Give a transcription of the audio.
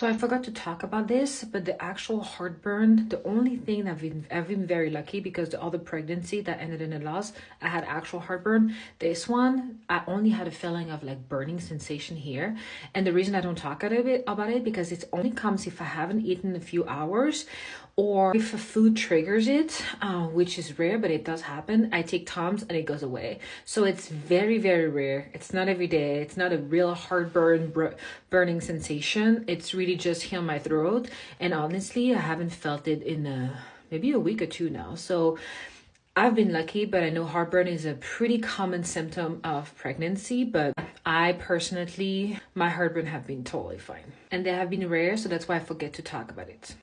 So I forgot to talk about this, but the actual heartburn, the only thing that I've been very lucky because the other pregnancy that ended in a loss, I had actual heartburn. This one, I only had a feeling of like burning sensation here. And the reason I don't talk about it because it only comes if I haven't eaten in a few hours or if a food triggers it, which is rare, but it does happen. I take Tums and it goes away. So it's very, very rare. It's not every day. It's not a real heartburn, burning sensation. It's really just here in my throat. And honestly, I haven't felt it in maybe a week or two now. So I've been lucky, but I know heartburn is a pretty common symptom of pregnancy. But I personally, my heartburn have been totally fine. And they have been rare, so that's why I forget to talk about it.